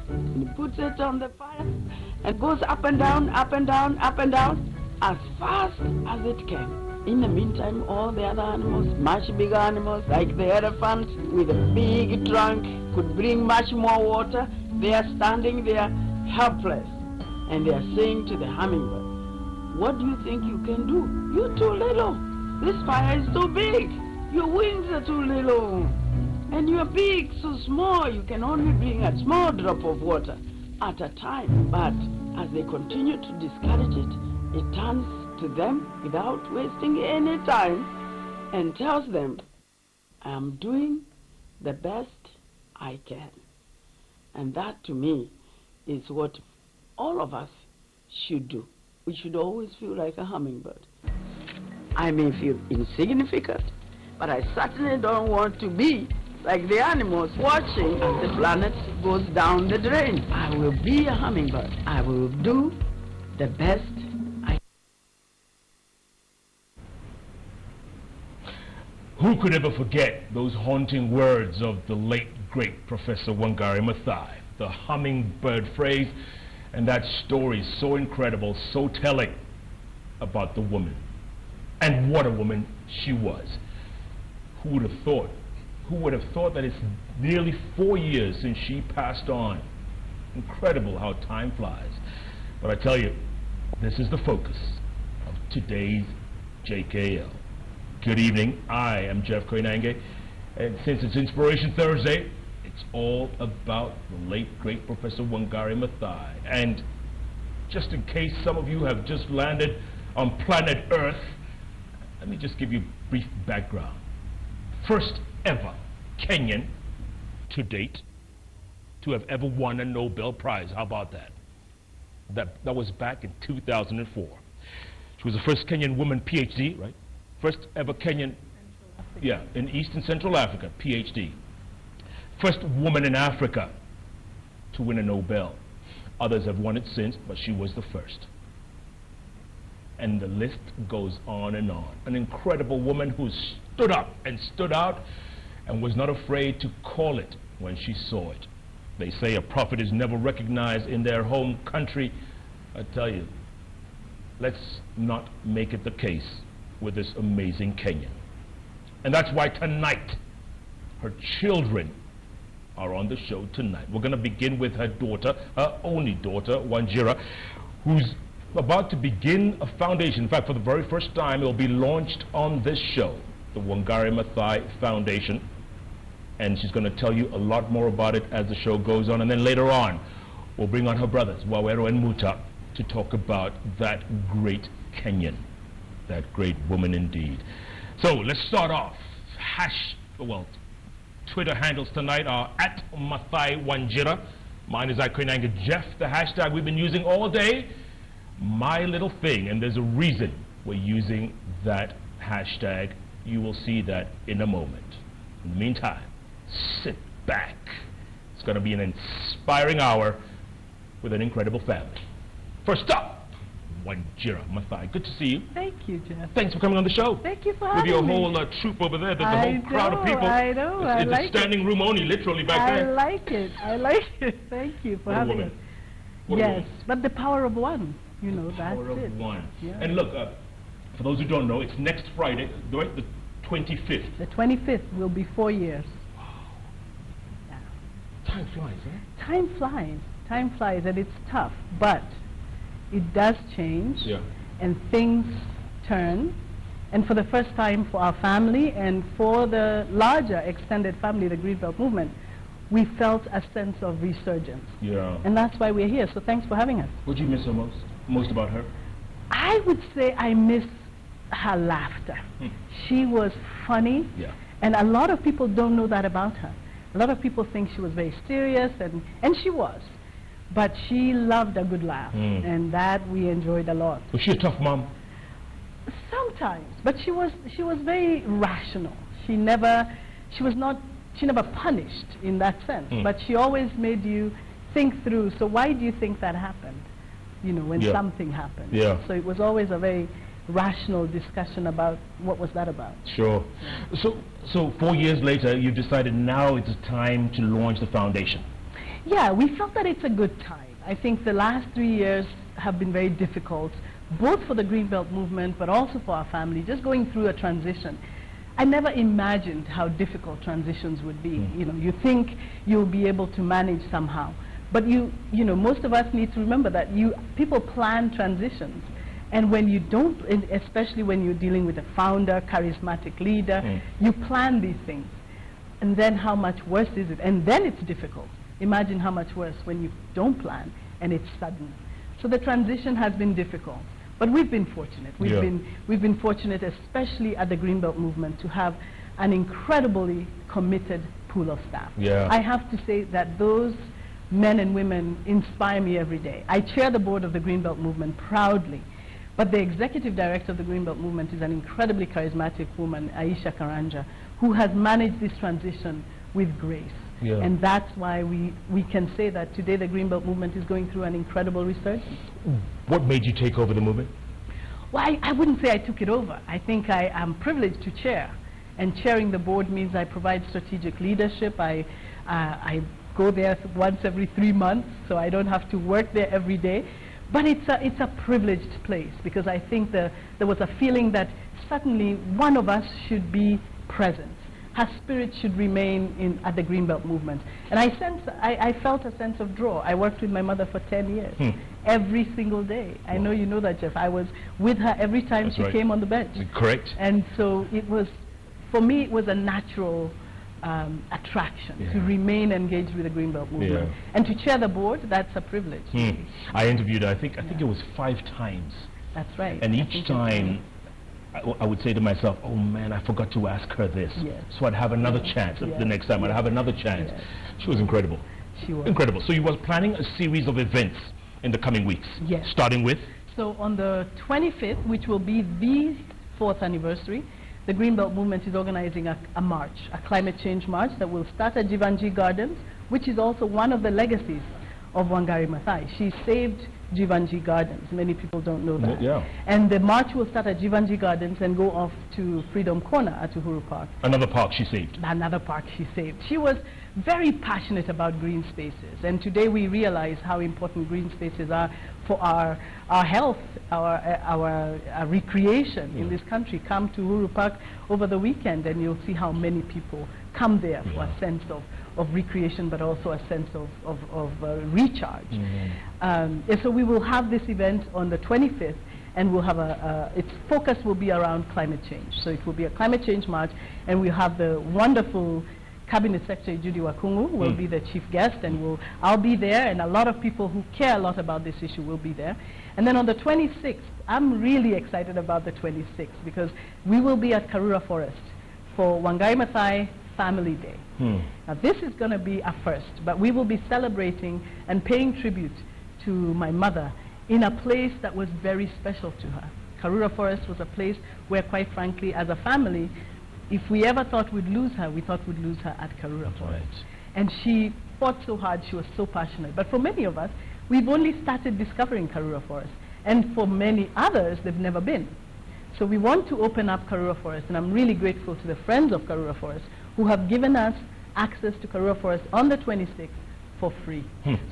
and he puts it on the fire and goes up and down, up and down, up and down, as fast as it can. In the meantime, all the other animals, much bigger animals, like the elephant with a big trunk, could bring much more water. They are standing there helpless, and they are saying to the hummingbird, what do you think you can do? You're too little. This fire is too big. Your wings are too little. And your beak so small, you can only bring a small drop of water at a time. But as they continue to discourage it, it turns to them without wasting any time and tells them, I am doing the best I can. And that to me is what all of us should do. We should always feel like a hummingbird. I may feel insignificant, but I certainly don't want to be like the animals watching as the planet goes down the drain. I will be a hummingbird. I will do the best I can. Who could ever forget those haunting words of the late, great Professor Wangari Mathai? The hummingbird phrase, and that story so incredible, so telling about the woman. And what a woman she was. Who would have thought? Who would have thought that it's nearly 4 years since she passed on? Incredible how time flies. But I tell you, this is the focus of today's JKL. Good evening, I am Jeff Koinange, and since it's Inspiration Thursday, it's all about the late, great Professor Wangari Mathai. And just in case some of you have just landed on planet Earth, let me just give you a brief background. First ever Kenyan to date to have ever won a Nobel Prize. How about that? That was back in 2004. She was the first Kenyan woman PhD, right? First ever Kenyan, yeah, in East and Central Africa, PhD. First woman in Africa to win a Nobel. Others have won it since, but she was the first. And the list goes on and on. An incredible woman who stood up and stood out and was not afraid to call it when she saw it. They say a prophet is never recognized in their home country. I tell you, let's not make it the case with this amazing Kenyan. And that's why tonight, her children are on the show tonight. We're going to begin with her daughter, her only daughter, Wanjira, who's about to begin a foundation. In fact, for the very first time, it will be launched on this show, the Wangari Mathai Foundation. And she's going to tell you a lot more about it as the show goes on. And then later on, we'll bring on her brothers, Wawero and Muta, to talk about that great Kenyan, that great woman indeed. So let's start off. Twitter handles tonight are at Maathai Wanjira. Mine is Koinange Jeff, the hashtag we've been using all day. My little thing, and there's a reason we're using that hashtag. You will see that in a moment. In the meantime, sit back. It's going to be an inspiring hour with an incredible family. First up, Wanjira Maathai. Good to see you. Thank you, Jeff. Thanks for coming on the show. Thank you for having me. With your whole troop over there. There's a whole crowd of people. I know. It's a standing room only, literally back there. I like it. I like it. Thank you for having us. Yes, but the power of one. You know, that's it. Power of one. Yeah. And look, for those who don't know, it's next Friday, right? The 25th. The 25th will be 4 years. Wow. Yeah. Time flies, eh? Time flies. Time flies, and it's tough, but it does change, yeah, and things turn. And for the first time for our family and for the larger extended family, the Greenbelt movement, we felt a sense of resurgence. Yeah. And that's why we're here. So thanks for having us. What do you miss the most? Most about her? I would say I miss her laughter. She was funny. Yeah. And a lot of people don't know that about her. A lot of people think she was very serious, and she was. But she loved a good laugh, and that we enjoyed a lot. Was she a tough mom? Sometimes, but she was very rational. She never punished in that sense, but she always made you think through. So why do you think that happened? You know, when something happened. Yeah. So it was always a very rational discussion about what was that about. Sure. So 4 years later, you've decided now it's time to launch the foundation. Yeah, we felt that it's a good time. I think the last 3 years have been very difficult, both for the Greenbelt movement, but also for our family, just going through a transition. I never imagined how difficult transitions would be. You know, you think you'll be able to manage somehow, but you know, most of us need to remember that people plan transitions, and when you don't, especially when you're dealing with a founder, charismatic leader, you plan these things, and then how much worse is it? And then it's difficult. Imagine how much worse when you don't plan and it's sudden. So the transition has been difficult. But we've been fortunate. We've been fortunate, especially at the Greenbelt movement, to have an incredibly committed pool of staff. I have to say that those men and women inspire me every day. I chair the board of the Greenbelt movement proudly, but the executive director of the Greenbelt movement is an incredibly charismatic woman, Aisha Karanja, who has managed this transition with grace. And that's why we can say that today the Greenbelt movement is going through an incredible resurgence. What made you take over the movement? Well, I wouldn't say I took it over. I think I am privileged to chair. And chairing the board means I provide strategic leadership. I go there once every 3 months, so I don't have to work there every day. But it's a privileged place, because I think there was a feeling that suddenly one of us should be present. Her spirit should remain at the Greenbelt movement. And I felt a sense of draw. I worked with my mother for 10 years, every single day. I know you know that, Jeff. I was with her every time she came on the bench. Correct. And so it was, for me, it was a natural attraction to remain engaged with the Greenbelt movement. And to chair the board, that's a privilege. I interviewed her, I think it was 5 times. That's right. And each time, I would say to myself, oh man, I forgot to ask her this. So I'd have another chance. The next time I'd have another chance. She was incredible. She was. Incredible. So you were planning a series of events in the coming weeks. Starting with? So on the 25th, which will be the 4th anniversary, the Greenbelt movement is organizing a march, a climate change march that will start at Jivanji Gardens, which is also one of the legacies of Wangari Mathai. She saved Jivanji Gardens. Many people don't know that. And the march will start at Jivanji Gardens and go off to Freedom Corner at Uhuru Park. Another park she saved. Another park she saved. She was very passionate about green spaces, and today we realize how important green spaces are for our health, our recreation in this country. Come to Uhuru Park over the weekend and you'll see how many people come there for a sense of recreation, but also a sense of recharge. And so we will have this event on the 25th, and we'll have its focus will be around climate change. So it will be a climate change march, and we'll have the wonderful Cabinet Secretary Judy Wakungu will be the chief guest, and I'll be there, and a lot of people who care a lot about this issue will be there. And then on the 26th, I'm really excited about the 26th, because we will be at Karura Forest for Wangari Mathai Family Day. Now this is going to be a first, but we will be celebrating and paying tribute to my mother in a place that was very special to her. Karura Forest was a place where, quite frankly, as a family, if we ever thought we'd lose her, we thought we'd lose her at Karura Forest. And she fought so hard, she was so passionate. But for many of us, we've only started discovering Karura Forest. And for many others, they've never been. So we want to open up Karura Forest, and I'm really grateful to the friends of Karura Forest who have given us access to Karura Forest on the 26th for free.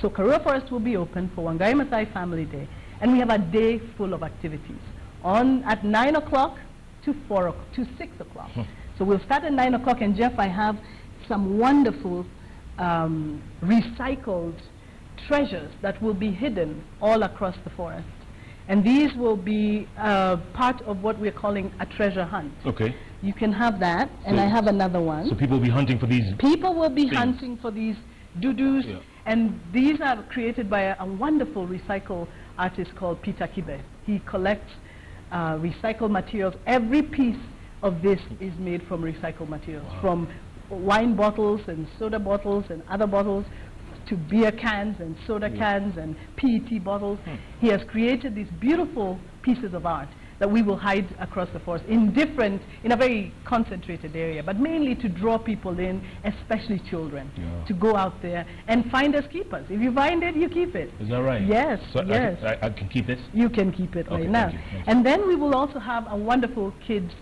So Karura Forest will be open for Wangari Mathai Family Day, and we have a day full of activities at 9 o'clock to 6 o'clock. So we'll start at 9 o'clock, and Jeff, I have some wonderful recycled treasures that will be hidden all across the forest. And these will be part of what we're calling a treasure hunt. You can have that, and I have another one. So people will be hunting for these? People will be hunting for these doo-doos, and these are created by a wonderful recycle artist called Peter Kibe. He collects recycled materials. Every piece of this is made from recycled materials, from wine bottles and soda bottles and other bottles to beer cans and soda cans and PET bottles. He has created these beautiful pieces of art that we will hide across the forest in a very concentrated area, but mainly to draw people in, especially children, to go out there and find us keepers. If you find it, you keep it. Is that right? Yes, so yes. I can keep this? You can keep it right now. And then we will also have a wonderful kids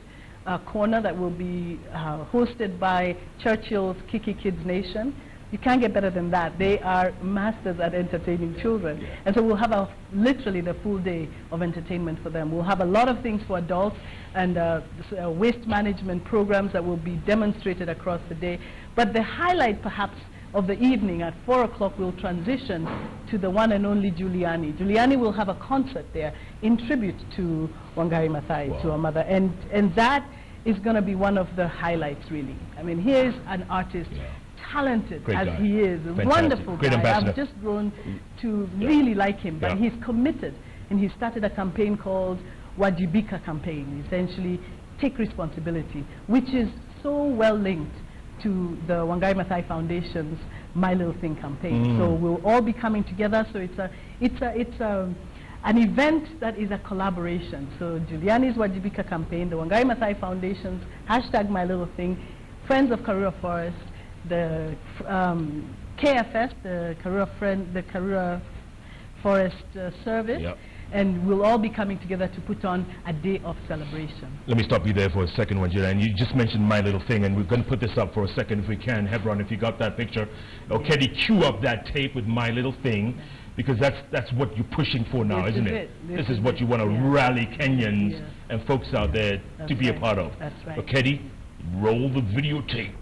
corner that will be hosted by Churchill's Kiki Kids Nation. You can't get better than that. They are masters at entertaining children. And so we'll have literally the full day of entertainment for them. We'll have a lot of things for adults and waste management programs that will be demonstrated across the day. But the highlight perhaps of the evening at 4 o'clock we'll transition to the one and only Juliani. Juliani will have a concert there in tribute to Wangari Mathai, to her mother. And that is going to be one of the highlights, really. I mean, here's an artist, talented Great as guy. he is, a Fantastic. wonderful Great guy. ambassador. I've just grown to really like him, but he's committed, and he started a campaign called Wajibika campaign, essentially take responsibility, which is so well linked to the Wangari Mathai Foundation's My Little Thing campaign. So we'll all be coming together. So it's an event that is a collaboration. So Giuliani's Wajibika campaign, the Wangari Mathai Foundation's hashtag My Little Thing, Friends of Karura Forest, the KFS, the Karura Forest Service, and we'll all be coming together to put on a day of celebration. Let me stop you there for a second, Wanjira. And you just mentioned My Little Thing, and we're going to put this up for a second if we can. Hebron, if you got that picture. Okay, cue up that tape with My Little Thing, because that's what you're pushing for now, isn't it? This is what you want to rally Kenyans and folks out there to be a part of. That's right. Okay, roll the videotape.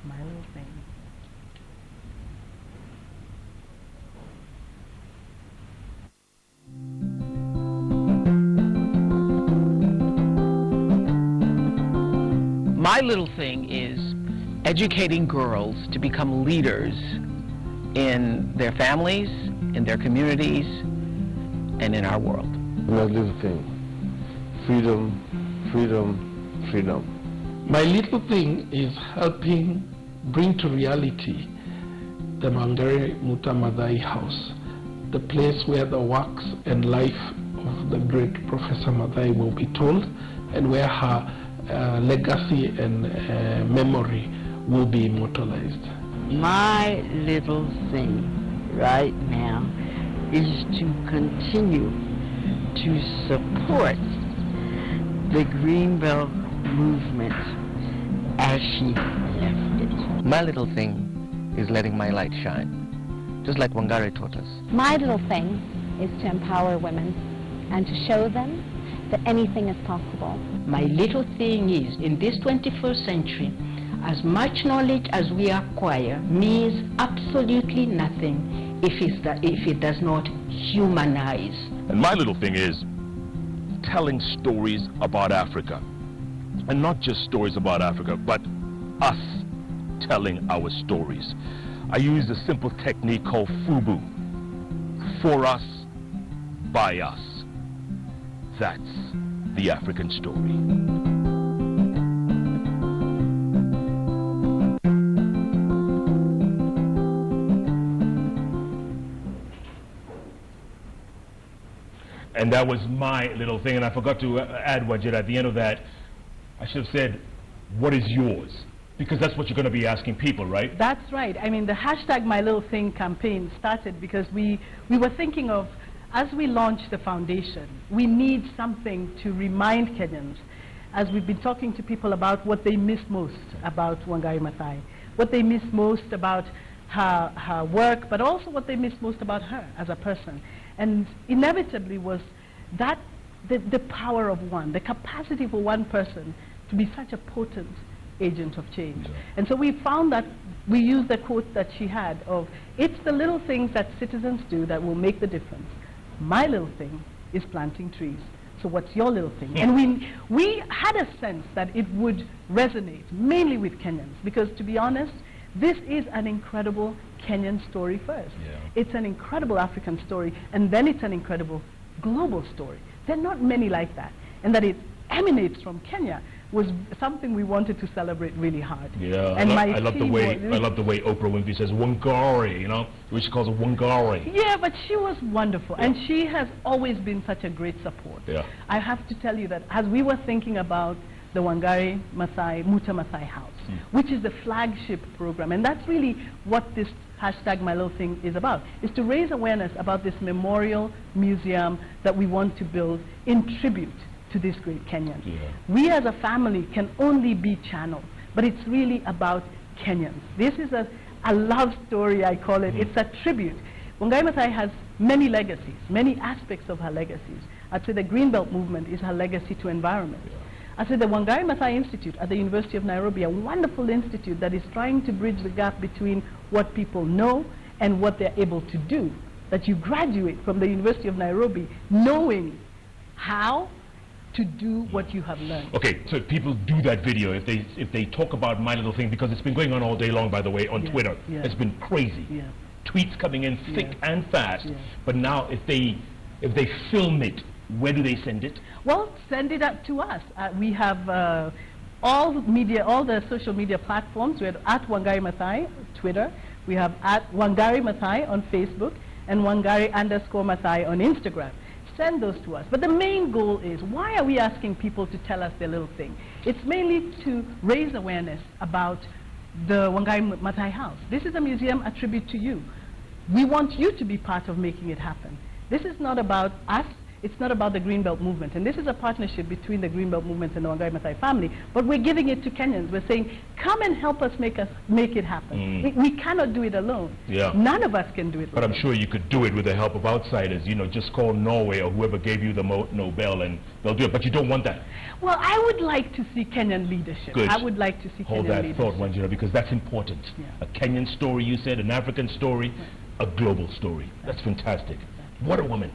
My Little Thing. My little thing is educating girls to become leaders in their families, in their communities, and in our world. My little thing. Freedom, freedom, freedom. My little thing is helping bring to reality the Wangari Mathai house, the place where the works and life of the great Professor Maathai will be told, and where her legacy and memory will be immortalized. My little thing right now is to continue to support the Greenbelt movement as she left it. My little thing is letting my light shine, just like Wangari taught us. My little thing is to empower women and to show them that anything is possible. My little thing is, in this 21st century, as much knowledge as we acquire means absolutely nothing if it does not humanize. And my little thing is telling stories about Africa. And not just stories about Africa, but us telling our stories. I use a simple technique called FUBU. For us, by us. That's the African story. And that was my little thing, and I forgot to add, Wanjira, at the end of that, I should have said, what is yours? Because that's what you're going to be asking people, right? That's right. I mean, the hashtag My Little Thing campaign started because we were thinking of, as we launch the foundation, we need something to remind Kenyans, as we've been talking to people about what they miss most about Wangari Mathai, what they miss most about her work, but also what they miss most about her as a person. And inevitably was that the power of one, the capacity for one person to be such a potent agent of change. And so we found that we used the quote that she had of, it's the little things that citizens do that will make the difference. My little thing is planting trees. So what's your little thing? And we had a sense that it would resonate mainly with Kenyans, because to be honest, this is an incredible Kenyan story first. It's an incredible African story, and then it's an incredible global story. There are not many like that. And that it emanates from Kenya was something we wanted to celebrate really hard. And I love the way Oprah Winfrey says Wangari, you know, which she calls it Wangari. Yeah, but she was wonderful, and she has always been such a great support. I have to tell you that as we were thinking about the Wangari Mathai, Maathai House, which is the flagship program, and that's really what this hashtag My Little Thing is about, is to raise awareness about this memorial museum that we want to build in tribute to this great Kenyan. We as a family can only be channeled, but it's really about Kenyans. This is a love story, I call it. It's a tribute. Wangari Mathai has many legacies, many aspects of her legacies. I'd say the Greenbelt movement is her legacy to environment. I'd say the Wangari Mathai Institute at the University of Nairobi, a wonderful institute that is trying to bridge the gap between what people know and what they're able to do. That you graduate from the University of Nairobi knowing how to do what you have learned. Okay, so if people do that video, if they talk about My Little Thing, because it's been going on all day long, by the way, on Twitter. It's been crazy. Tweets coming in thick and fast. But now if they film it, where do they send it? Well, send it up to us. We have all the social media platforms. We're at Wangari Mathai, Twitter. We have at Wangari Mathai on Facebook and Wangari_Mathai on Instagram. Send those to us. But the main goal is, why are we asking people to tell us their little thing? It's mainly to raise awareness about the Wangari Mathai House. This is a museum, a tribute to you. We want you to be part of making it happen. This is not about us. It's not about the Greenbelt movement. And this is a partnership between the Greenbelt movement and the Wangari Mathai family. But we're giving it to Kenyans. We're saying, come and help us make it happen. We cannot do it alone. None of us can do it alone. But I'm sure you could do it with the help of outsiders. You know, just call Norway or whoever gave you the Nobel and they'll do it. But you don't want that. Well, I would like to see Kenyan leadership. Good. I would like to see Hold Kenyan that leadership. thought, Wanjira, because that's important. A Kenyan story, you said, an African story, a global story. That's fantastic. What a woman.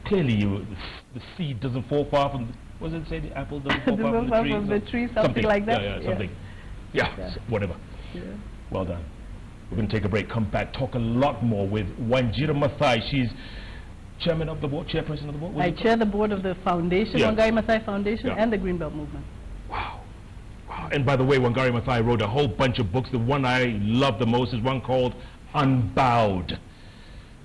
Clearly, the seed doesn't fall far from, what does it say, the apple doesn't fall far from the tree? Something like that. Whatever. Well done. We're going to take a break, come back, talk a lot more with Wanjira Maathai. She's chairman of the board, chairperson of the board? I chair the board of the foundation, Wangari Mathai Foundation, and the Greenbelt Movement. Wow. And by the way, Wangari Maathai wrote a whole bunch of books. The one I love the most is one called Unbowed.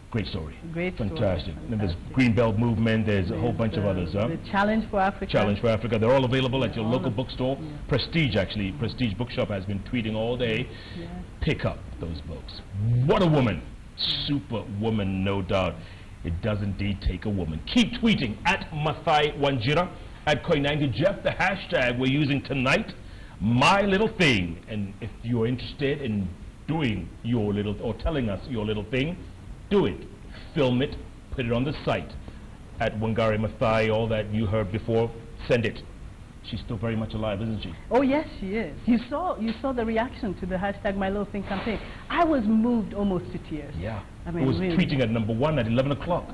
Great story. Fantastic. And there's Greenbelt Movement, there's a whole bunch of others. The Challenge for Africa. Challenge for Africa. They're all available at your local bookstore. Prestige, actually. Prestige Bookshop has been tweeting all day. Pick up those books. What a woman. Super woman, no doubt. It does indeed take a woman. Keep tweeting at Maathai Wanjira, at Koinange Jeff, the hashtag we're using tonight, My Little Thing. And if you're interested in doing your little, or telling us your little thing, do it. Film it, put it on the site at Wangari Mathai, all that you heard before, send it. She's still very much alive, isn't she? Oh yes, she is. You saw the reaction to the hashtag My Little Thing campaign. I was moved almost to tears. Yeah. I mean, it was really. Tweeting at #1 at 11 o'clock.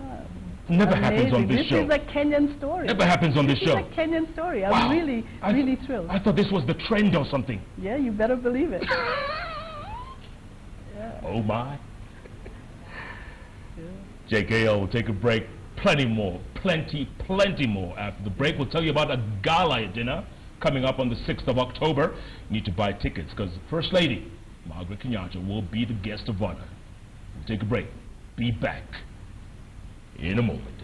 Never happens on this show. This is a Kenyan story. Never happens on this show. This is a Kenyan story. I'm really thrilled. I thought this was the trend or something. Yeah, you better believe it. Oh my. JKL will take a break. Plenty more after the break. We'll tell you about a gala dinner coming up on the 6th of October. You need to buy tickets because First Lady Margaret Kenyatta will be the guest of honor. We'll take a break. Be back in a moment.